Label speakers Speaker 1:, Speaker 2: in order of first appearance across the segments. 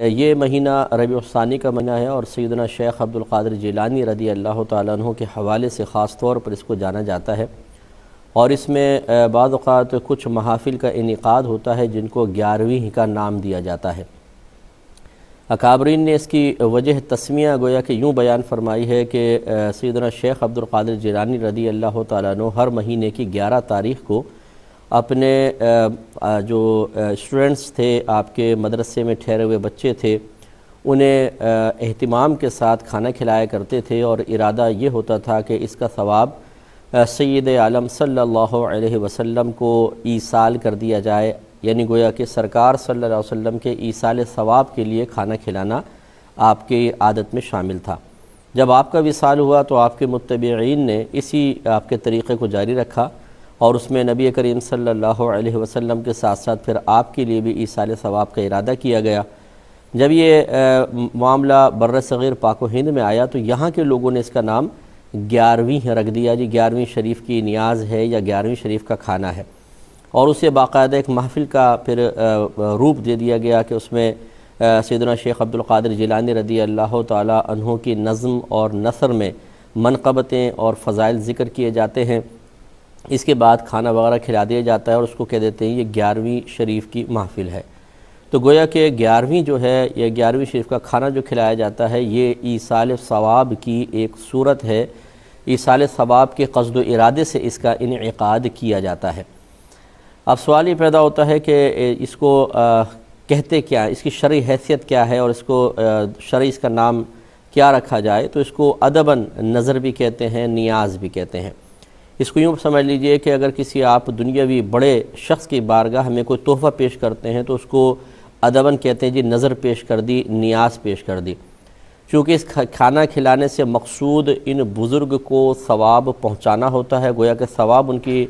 Speaker 1: یہ مہینہ ربیع الثانی کا مہینہ ہے اور سیدنا شیخ عبد القادر جیلانی رضی اللہ تعالیٰ عنہ کے حوالے سے خاص طور پر اس کو جانا جاتا ہے، اور اس میں بعض اوقات کچھ محافل کا انعقاد ہوتا ہے جن کو 11ویں کا نام دیا جاتا ہے۔ اکابرین نے اس کی وجہ تسمیہ گویا کہ یوں بیان فرمائی ہے کہ سیدنا شیخ عبد القادر جیلانی رضی اللہ تعالیٰ عنہ ہر مہینے کی 11 تاریخ کو اپنے جو اسٹوڈنٹس تھے، آپ کے مدرسے میں ٹھہرے ہوئے بچے تھے، انہیں اہتمام کے ساتھ کھانا کھلایا کرتے تھے، اور ارادہ یہ ہوتا تھا کہ اس کا ثواب سید عالم صلی اللہ علیہ وسلم کو ایصال کر دیا جائے، یعنی گویا کہ سرکار صلی اللہ علیہ وسلم کے ایصال ثواب کے لیے کھانا کھلانا آپ کی عادت میں شامل تھا۔ جب آپ کا وصال ہوا تو آپ کے متبعین نے اسی آپ کے طریقے کو جاری رکھا، اور اس میں نبی کریم صلی اللہ علیہ وسلم کے ساتھ ساتھ پھر آپ کے لیے بھی ایصال ثواب کا ارادہ کیا گیا۔ جب یہ معاملہ بر صغیر پاک و ہند میں آیا تو یہاں کے لوگوں نے اس کا نام 11ویں رکھ دیا، جی 11ویں شریف کی نیاز ہے یا 11ویں شریف کا کھانا ہے، اور اسے باقاعدہ ایک محفل کا پھر روپ دے دیا گیا کہ اس میں سیدنا شیخ عبد القادر جیلانی رضی اللہ تعالیٰ عنہ کی نظم اور نثر میں منقبتیں اور فضائل ذکر کیے جاتے ہیں۔ اس کے بعد کھانا وغیرہ کھلا دیا جاتا ہے اور اس کو کہہ دیتے ہیں یہ 11ویں شریف کی محفل ہے۔ تو گویا کہ 11ویں جو ہے یہ 11ویں شریف کا کھانا جو کھلایا جاتا ہے یہ ایصال ثواب کی ایک صورت ہے، ایصال ثواب کے قصد و ارادے سے اس کا انعقاد کیا جاتا ہے۔ اب سوال یہ پیدا ہوتا ہے کہ اس کو کہتے کیا، اس کی شرعی حیثیت کیا ہے، اور اس کو شرعی اس کا نام کیا رکھا جائے؟ تو اس کو ادباً نظر بھی کہتے ہیں، نیاز بھی کہتے ہیں۔ اس کو یوں سمجھ لیجئے کہ اگر کسی آپ دنیاوی بڑے شخص کی بارگاہ میں کوئی تحفہ پیش کرتے ہیں تو اس کو ادباً کہتے ہیں جی نظر پیش کر دی، نیاز پیش کر دی۔ چونکہ اس کھانا کھلانے سے مقصود ان بزرگ کو ثواب پہنچانا ہوتا ہے، گویا کہ ثواب ان کی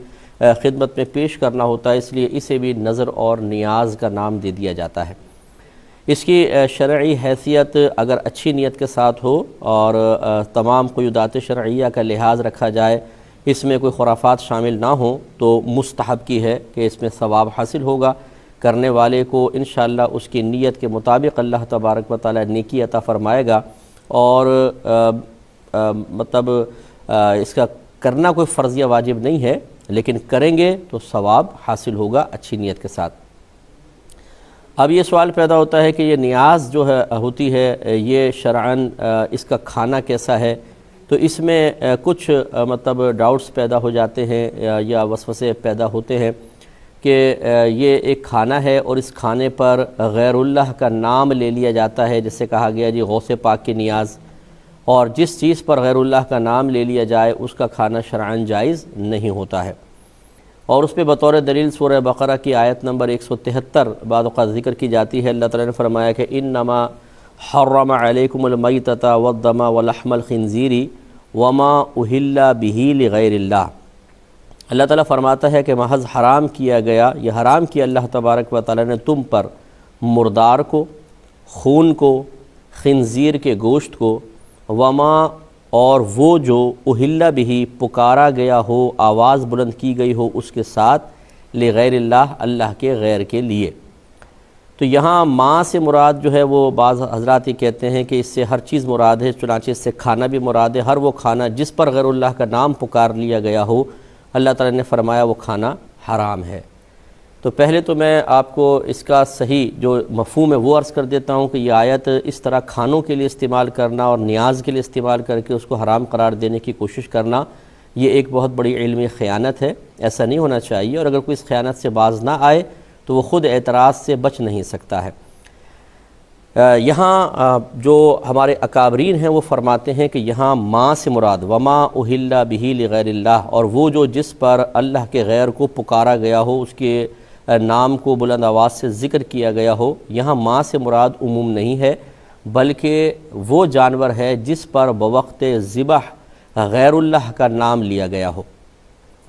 Speaker 1: خدمت میں پیش کرنا ہوتا ہے، اس لیے اسے بھی نظر اور نیاز کا نام دے دیا جاتا ہے۔ اس کی شرعی حیثیت اگر اچھی نیت کے ساتھ ہو اور تمام قیودات شرعیہ کا لحاظ رکھا جائے، اس میں کوئی خرافات شامل نہ ہوں، تو مستحب کی ہے کہ اس میں ثواب حاصل ہوگا، کرنے والے کو انشاءاللہ اس کی نیت کے مطابق اللہ تبارک و تعالی نیکی عطا فرمائے گا، اور اس کا کرنا کوئی فرضیہ واجب نہیں ہے، لیکن کریں گے تو ثواب حاصل ہوگا اچھی نیت کے ساتھ۔ اب یہ سوال پیدا ہوتا ہے کہ یہ نیاز جو ہے ہوتی ہے یہ شرعاً اس کا کھانا کیسا ہے؟ تو اس میں کچھ ڈاؤٹس پیدا ہو جاتے ہیں یا وسوسے پیدا ہوتے ہیں کہ یہ ایک کھانا ہے اور اس کھانے پر غیر اللہ کا نام لے لیا جاتا ہے، جیسے کہا گیا جی غوث پاک کی نیاز، اور جس چیز پر غیر اللہ کا نام لے لیا جائے اس کا کھانا شرعاً جائز نہیں ہوتا ہے۔ اور اس پہ بطور دلیل سورہ بقرہ کی آیت نمبر 173 بعض اوقات ذکر کی جاتی ہے۔ اللہ تعالیٰ نے فرمایا کہ انما حرم علیکم المیتۃ والدم ولحم الخنزیر وما اہل بہ لغیر اللہ۔ اللہ تعالیٰ فرماتا ہے کہ محض حرام کیا گیا، یہ حرام کیا اللہ تبارک و تعالیٰ نے تم پر مردار کو، خون کو، خنزیر کے گوشت کو، وما اور وہ جو اہل بہ پکارا گیا ہو، آواز بلند کی گئی ہو اس کے ساتھ، لغیر اللہ اللہ کے غیر کے لیے۔ تو یہاں ماں سے مراد جو ہے وہ بعض حضرات یہ کہتے ہیں کہ اس سے ہر چیز مراد ہے، چنانچہ اس سے کھانا بھی مراد ہے، ہر وہ کھانا جس پر غیر اللہ کا نام پکار لیا گیا ہو، اللہ تعالیٰ نے فرمایا وہ کھانا حرام ہے۔ تو پہلے تو میں آپ کو اس کا صحیح جو مفہوم ہے وہ عرض کر دیتا ہوں کہ یہ آیت اس طرح کھانوں کے لیے استعمال کرنا اور نیاز کے لیے استعمال کر کے اس کو حرام قرار دینے کی کوشش کرنا، یہ ایک بہت بڑی علمی خیانت ہے، ایسا نہیں ہونا چاہیے، اور اگر کوئی اس خیانت سے باز نہ آئے تو وہ خود اعتراض سے بچ نہیں سکتا ہے۔ یہاں جو ہمارے اکابرین ہیں وہ فرماتے ہیں کہ یہاں ماں سے مراد وما اہل بہ لغیر اللہ، اور وہ جو جس پر اللہ کے غیر کو پکارا گیا ہو، اس کے نام کو بلند آواز سے ذکر کیا گیا ہو، یہاں ماں سے مراد عموم نہیں ہے، بلکہ وہ جانور ہے جس پر بوقت ذبح غیر اللہ کا نام لیا گیا ہو۔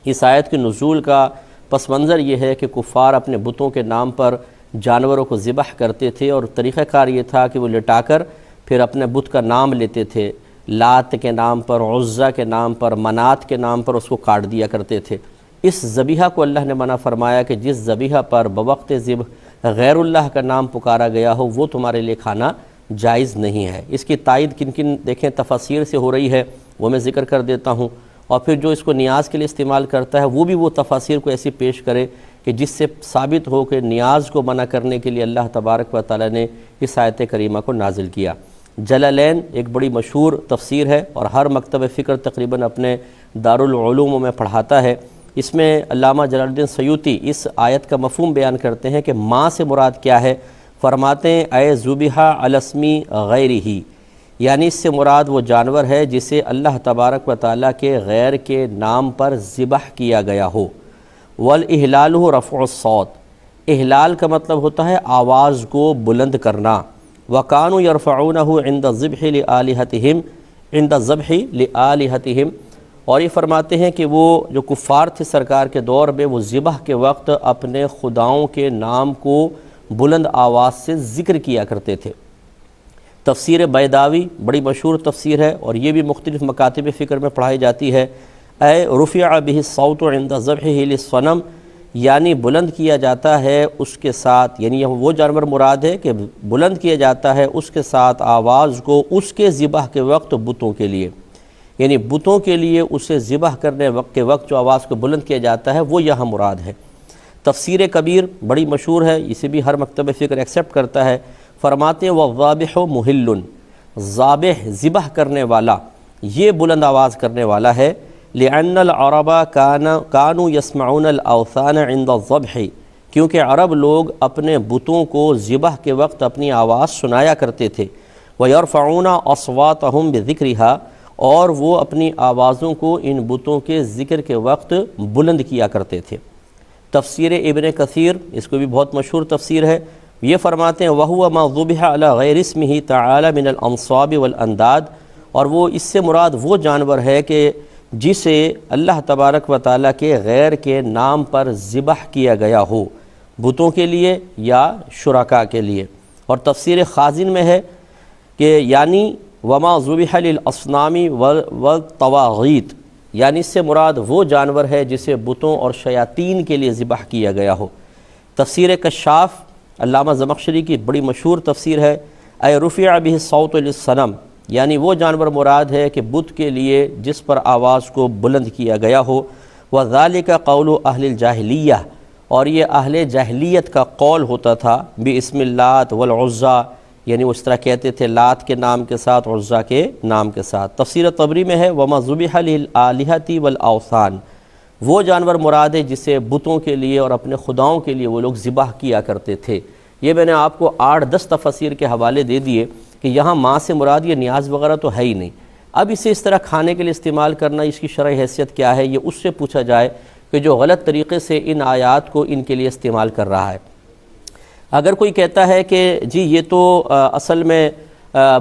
Speaker 1: اس آیت کے نزول کا پس منظر یہ ہے کہ کفار اپنے بتوں کے نام پر جانوروں کو ذبح کرتے تھے، اور طریقہ کار یہ تھا کہ وہ لٹا کر پھر اپنے بت کا نام لیتے تھے، لات کے نام پر، عزہ کے نام پر، منات کے نام پر اس کو کاٹ دیا کرتے تھے۔ اس ذبیحہ کو اللہ نے منع فرمایا کہ جس ذبیحہ پر بوقت ذبح غیر اللہ کا نام پکارا گیا ہو وہ تمہارے لیے کھانا جائز نہیں ہے۔ اس کی تائید کن کن دیکھیں تفاسیر سے ہو رہی ہے، وہ میں ذکر کر دیتا ہوں، اور پھر جو اس کو نیاز کے لیے استعمال کرتا ہے وہ بھی وہ تفاسیر کو ایسی پیش کرے کہ جس سے ثابت ہو کہ نیاز کو منع کرنے کے لیے اللہ تبارک و تعالی نے اس آیت کریمہ کو نازل کیا۔ جلالین ایک بڑی مشہور تفسیر ہے اور ہر مکتب فکر تقریباً اپنے دارالعلوم میں پڑھاتا ہے۔ اس میں علامہ جلال الدین سیوطی اس آیت کا مفہوم بیان کرتے ہیں کہ ماں سے مراد کیا ہے، فرماتے ہیں اے ذبیحہ علی اسم غیرہ، یعنی اس سے مراد وہ جانور ہے جسے اللہ تبارک و تعالیٰ کے غیر کے نام پر ذبح کیا گیا ہو۔ والاحلال رفع الصوت، احلال کا مطلب ہوتا ہے آواز کو بلند کرنا۔ وَكَانُوا يَرْفَعُونَهُ عِنْدَ الذِّبْحِ لِآلِهَتِهِمْ عِنْدَ الذَّبْحِ لِآلِهَتِهِمْ، اور یہ فرماتے ہیں کہ وہ جو کفار تھے سرکار کے دور میں وہ ذبح کے وقت اپنے خداؤں کے نام کو بلند آواز سے ذکر کیا کرتے تھے۔ تفسیر بیداوی بڑی مشہور تفسیر ہے اور یہ بھی مختلف مکاتب فکر میں پڑھائی جاتی ہے۔ اے رفع بہ الصوت عند ذبحہ للصنم، یعنی بلند کیا جاتا ہے اس کے ساتھ، یعنی وہ جانور مراد ہے کہ بلند کیا جاتا ہے اس کے ساتھ آواز کو اس کے ذبح کے وقت بتوں کے لیے، یعنی بتوں کے لیے اسے ذبح کرنے کے وقت جو آواز کو بلند کیا جاتا ہے وہ یہاں مراد ہے۔ تفسیر کبیر بڑی مشہور ہے، اسے بھی ہر مکتب فکر ایکسیپٹ کرتا ہے۔ فرماتے ہیں وَالذَّابِحُ مُحِلٌّ، ذابح ذبح کرنے والا یہ بلند آواز کرنے والا ہے۔ لِأَنَّ الْعَرَبَ كَانُوا يَسْمَعُونَ الْأَوْثَانَ عِنْدَ الذَّبْحِ، کیونکہ عرب لوگ اپنے بتوں کو ذبح کے وقت اپنی آواز سنایا کرتے تھے۔ وَيَرْفَعُونَ أَصْوَاتَهُمْ بِذِكْرِهَا، اور وہ اپنی آوازوں کو ان بتوں کے ذکر کے وقت بلند کیا کرتے تھے۔ تفسیر ابن کثیر اس کو بھی بہت مشہور تفسیر ہے، یہ فرماتے ہیں وَهُوَ مَا ذُبِحَ عَلَى غَيْرِ اسْمِهِ تَعَالَى مِنَ الْأَنصَابِ وَالْأَنْدَادِ، اور وہ اس سے مراد وہ جانور ہے کہ جسے اللہ تبارک و تعالیٰ کے غیر کے نام پر ذبح کیا گیا ہو، بتوں کے لیے یا شرکاء کے لیے۔ اور تفسیر خازن میں ہے کہ یعنی وما ذبح للاصنام والطواغیت، یعنی اس سے مراد وہ جانور ہے جسے بتوں اور شیاطین کے لیے ذبح کیا گیا ہو۔ تفسیر کشاف علامہ زمخشری کی بڑی مشہور تفسیر ہے، اے رفع بہ الصوت للصنم، یعنی وہ جانور مراد ہے کہ بت کے لیے جس پر آواز کو بلند کیا گیا ہو۔ وَذَلِكَ قَوْلُ أَهْلِ الْجَاهِلِيَّةِ، اور یہ اہل جاہلیت کا قول ہوتا تھا، بِاسْمِ اللات والعزیٰ، یعنی وہ اس طرح کہتے تھے لات کے نام کے ساتھ، عزیٰ کے نام کے ساتھ۔ تفسیر طبری میں ہے وَمَا ذُبِحَ لِلْآلِهَةِ وَالْأَوْثَانِ، وہ جانور مراد ہے جسے بتوں کے لیے اور اپنے خداؤں کے لیے وہ لوگ ذبح کیا کرتے تھے۔ یہ میں نے آپ کو 8-10 تفاسیر کے حوالے دے دیے کہ یہاں ماں سے مراد یہ نیاز وغیرہ تو ہے ہی نہیں۔ اب اسے اس طرح کھانے کے لیے استعمال کرنا اس کی شرعی حیثیت کیا ہے، یہ اس سے پوچھا جائے کہ جو غلط طریقے سے ان آیات کو ان کے لیے استعمال کر رہا ہے۔ اگر کوئی کہتا ہے کہ جی یہ تو اصل میں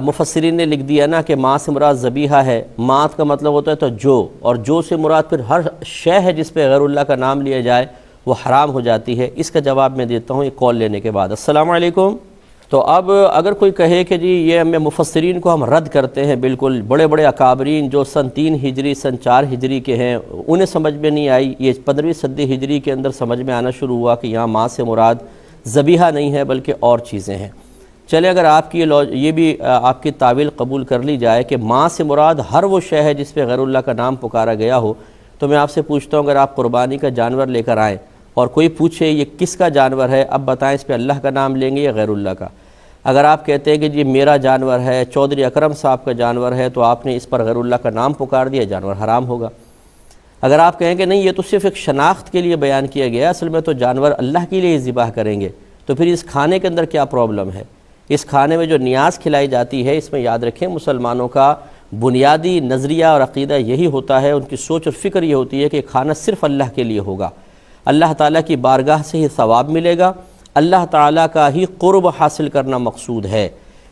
Speaker 1: مفسرین نے لکھ دیا نا کہ ماں سے مراد ذبیحہ ہے، ماں کا مطلب ہوتا ہے تو جو، اور جو سے مراد پھر ہر شے ہے جس پہ غیر اللہ کا نام لیا جائے وہ حرام ہو جاتی ہے، اس کا جواب میں دیتا ہوں ایک کال لینے کے بعد۔ السلام علیکم۔ تو اب اگر کوئی کہے کہ جی یہ ہمیں مفسرین کو ہم رد کرتے ہیں، بالکل بڑے بڑے اکابرین جو سن 3 ہجری سن 4 ہجری کے ہیں انہیں سمجھ میں نہیں آئی، یہ 15ویں صدی ہجری کے اندر سمجھ میں آنا شروع ہوا کہ یہاں ماں سے مراد ذبیحہ نہیں ہے بلکہ اور چیزیں ہیں۔ چلے اگر آپ کی یہ بھی آپ کی تعویل قبول کر لی جائے کہ ماں سے مراد ہر وہ شے ہے جس پہ غیر اللہ کا نام پکارا گیا ہو، تو میں آپ سے پوچھتا ہوں اگر آپ قربانی کا جانور لے کر آئیں اور کوئی پوچھے یہ کس کا جانور ہے، اب بتائیں اس پہ اللہ کا نام لیں گے یا غیر اللہ کا؟ اگر آپ کہتے ہیں کہ جی میرا جانور ہے، چودھری اکرم صاحب کا جانور ہے، تو آپ نے اس پر غیر اللہ کا نام پکار دیا، جانور حرام ہوگا۔ اگر آپ کہیں کہ نہیں یہ تو صرف ایک شناخت کے لیے بیان کیا گیا، اصل میں تو جانور اللہ کے لیے ذبح کریں گے، تو پھر اس کھانے کے اندر کیا پرابلم ہے؟ اس کھانے میں جو نیاز کھلائی جاتی ہے، اس میں یاد رکھیں مسلمانوں کا بنیادی نظریہ اور عقیدہ یہی ہوتا ہے، ان کی سوچ اور فکر یہ ہوتی ہے کہ کھانا صرف اللہ کے لیے ہوگا، اللہ تعالیٰ کی بارگاہ سے ہی ثواب ملے گا، اللہ تعالیٰ کا ہی قرب حاصل کرنا مقصود ہے،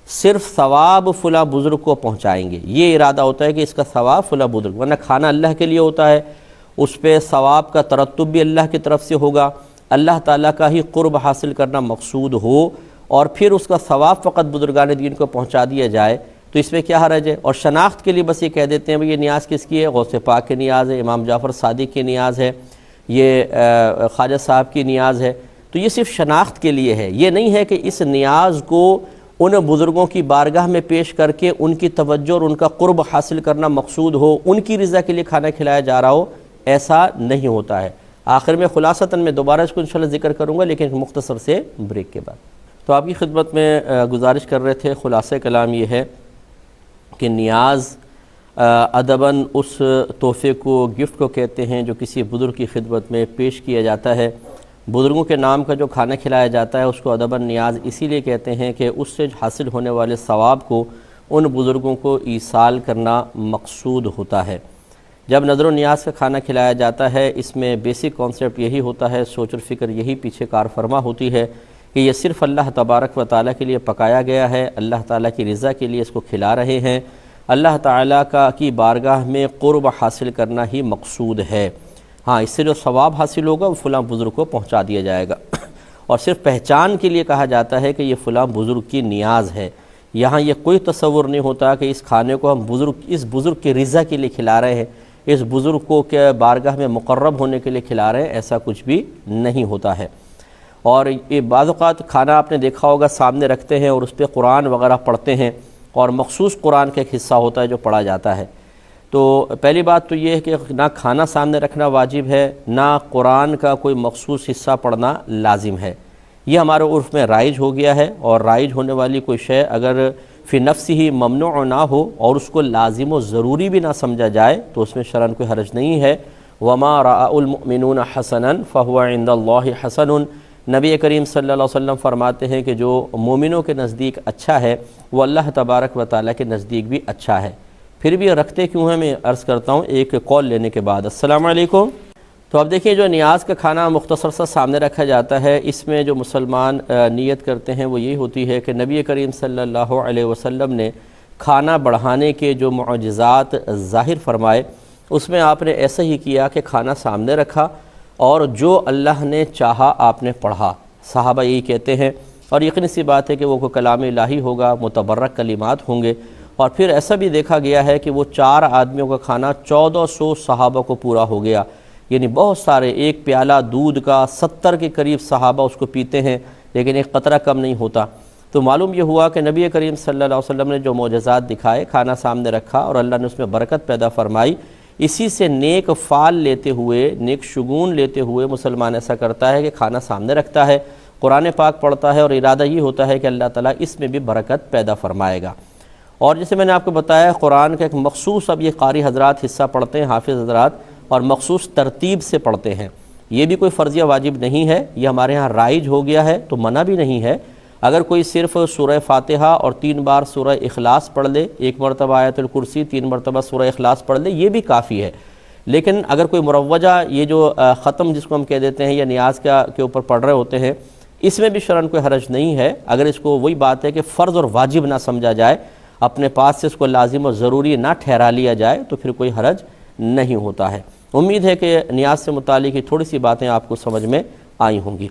Speaker 1: صرف ثواب فلاں بزرگ کو پہنچائیں گے، یہ ارادہ ہوتا ہے کہ اس کا ثواب فلاں بزرگ، ورنہ کھانا اللہ کے لیے ہوتا ہے، اس پہ ثواب کا ترتب بھی اللہ کی طرف سے ہوگا، اللہ تعالیٰ کا ہی قرب حاصل کرنا مقصود ہو، اور پھر اس کا ثواب فقط بزرگان دین کو پہنچا دیا جائے تو اس میں کیا حرج ہے؟ اور شناخت کے لیے بس یہ کہہ دیتے ہیں بھئی یہ نیاز کس کی ہے؟ غوث پاک کی نیاز ہے، امام جعفر صادق کی نیاز ہے، یہ خواجہ صاحب کی نیاز ہے، تو یہ صرف شناخت کے لیے ہے، یہ نہیں ہے کہ اس نیاز کو ان بزرگوں کی بارگاہ میں پیش کر کے ان کی توجہ اور ان کا قرب حاصل کرنا مقصود ہو، ان کی رضا کے لیے کھانا کھلایا جا رہا ہو، ایسا نہیں ہوتا ہے۔ آخر میں خلاصتاً میں دوبارہ اس کو انشاءاللہ ذکر کروں گا، لیکن مختصر سے بریک کے بعد۔ تو آپ کی خدمت میں گزارش کر رہے تھے، خلاصہ کلام یہ ہے کہ نیاز ادباً اس تحفے کو، گفٹ کو کہتے ہیں جو کسی بزرگ کی خدمت میں پیش کیا جاتا ہے۔ بزرگوں کے نام کا جو کھانا کھلایا جاتا ہے اس کو ادباً نیاز اسی لیے کہتے ہیں کہ اس سے حاصل ہونے والے ثواب کو ان بزرگوں کو ایصال کرنا مقصود ہوتا ہے۔ جب نظر و نیاز کا کھانا کھلایا جاتا ہے، اس میں بیسک کانسیپٹ یہی ہوتا ہے، سوچ و فکر یہی پیچھے کار فرما ہوتی ہے کہ یہ صرف اللہ تبارک و تعالیٰ کے لیے پکایا گیا ہے، اللہ تعالیٰ کی رضا کے لیے اس کو کھلا رہے ہیں، اللہ تعالیٰ کی بارگاہ میں قرب حاصل کرنا ہی مقصود ہے۔ ہاں، اس سے جو ثواب حاصل ہوگا وہ فلاں بزرگ کو پہنچا دیا جائے گا، اور صرف پہچان کے لیے کہا جاتا ہے کہ یہ فلاں بزرگ کی نیاز ہے۔ یہاں یہ کوئی تصور نہیں ہوتا کہ اس کھانے کو ہم اس بزرگ کی رضا کے لیے کھلا رہے ہیں، اس بزرگ کو کہ بارگاہ میں مقرب ہونے کے لیے کھلا رہے ہیں، ایسا کچھ بھی نہیں ہوتا ہے۔ اور یہ بعض اوقات کھانا آپ نے دیکھا ہوگا سامنے رکھتے ہیں اور اس پہ قرآن وغیرہ پڑھتے ہیں، اور مخصوص قرآن کا ایک حصہ ہوتا ہے جو پڑھا جاتا ہے۔ تو پہلی بات تو یہ ہے کہ نہ کھانا سامنے رکھنا واجب ہے، نہ قرآن کا کوئی مخصوص حصہ پڑھنا لازم ہے۔ یہ ہمارے عرف میں رائج ہو گیا ہے، اور رائج ہونے والی کوئی شے اگر فی نفس ہی ممنوع نہ ہو اور اس کو لازم و ضروری بھی نہ سمجھا جائے تو اس میں شرعاً کوئی حرج نہیں ہے۔ وَمَا رَأَى الْمُؤْمِنُونَ حَسَنًا فَهُوَ عِنْدَ اللَّهِ حَسَنٌ، نبی کریم صلی اللہ علیہ وسلم فرماتے ہیں کہ جو مومنوں کے نزدیک اچھا ہے وہ اللہ تبارک و تعالیٰ کے نزدیک بھی اچھا ہے۔ پھر بھی رکھتے کیوں ہیں، میں عرض کرتا ہوں ایک کال لینے کے بعد۔ السلام علیکم۔ تو اب دیکھیں، جو نیاز کا کھانا مختصر سا سامنے رکھا جاتا ہے، اس میں جو مسلمان نیت کرتے ہیں وہ یہی ہوتی ہے کہ نبی کریم صلی اللہ علیہ وسلم نے کھانا بڑھانے کے جو معجزات ظاہر فرمائے، اس میں آپ نے ایسا ہی کیا کہ کھانا سامنے رکھا اور جو اللہ نے چاہا آپ نے پڑھا۔ صحابہ یہی کہتے ہیں، اور یقینی سی بات ہے کہ وہ کوئی کلام الہی ہوگا، متبرک کلمات ہوں گے۔ اور پھر ایسا بھی دیکھا گیا ہے کہ وہ 4 آدمیوں کا کھانا 1400 صحابہ کو پورا ہو گیا، یعنی بہت سارے، ایک پیالہ دودھ کا 70 کے قریب صحابہ اس کو پیتے ہیں، لیکن ایک قطرہ کم نہیں ہوتا۔ تو معلوم یہ ہوا کہ نبی کریم صلی اللہ علیہ وسلم نے جو معجزات دکھائے، کھانا سامنے رکھا اور اللہ نے اس میں برکت پیدا فرمائی، اسی سے نیک فال لیتے ہوئے، نیک شگون لیتے ہوئے مسلمان ایسا کرتا ہے کہ کھانا سامنے رکھتا ہے، قرآن پاک پڑھتا ہے، اور ارادہ یہ ہوتا ہے کہ اللہ تعالیٰ اس میں بھی برکت پیدا فرمائے گا۔ اور جیسے میں نے آپ کو بتایا، قرآن کا ایک مخصوص، اب یہ قاری حضرات حصہ پڑھتے ہیں، حافظ حضرات، اور مخصوص ترتیب سے پڑھتے ہیں۔ یہ بھی کوئی فرضیہ واجب نہیں ہے، یہ ہمارے ہاں رائج ہو گیا ہے، تو منع بھی نہیں ہے۔ اگر کوئی صرف سورہ فاتحہ اور 3 بار سورہ اخلاص پڑھ لے، 1 مرتبہ آیت الکرسی، 3 مرتبہ سورہ اخلاص پڑھ لے، یہ بھی کافی ہے۔ لیکن اگر کوئی مروجہ، یہ جو ختم جس کو ہم کہہ دیتے ہیں، یا نیاز کے اوپر پڑھ رہے ہوتے ہیں، اس میں بھی شرعاً کوئی حرج نہیں ہے، اگر اس کو، وہی بات ہے کہ فرض اور واجب نہ سمجھا جائے، اپنے پاس سے اس کو لازم و ضروری نہ ٹھہرا لیا جائے، تو پھر کوئی حرج نہیں ہوتا ہے۔ امید ہے کہ نیاز سے متعلق تھوڑی سی باتیں آپ کو سمجھ میں آئی ہوں گی۔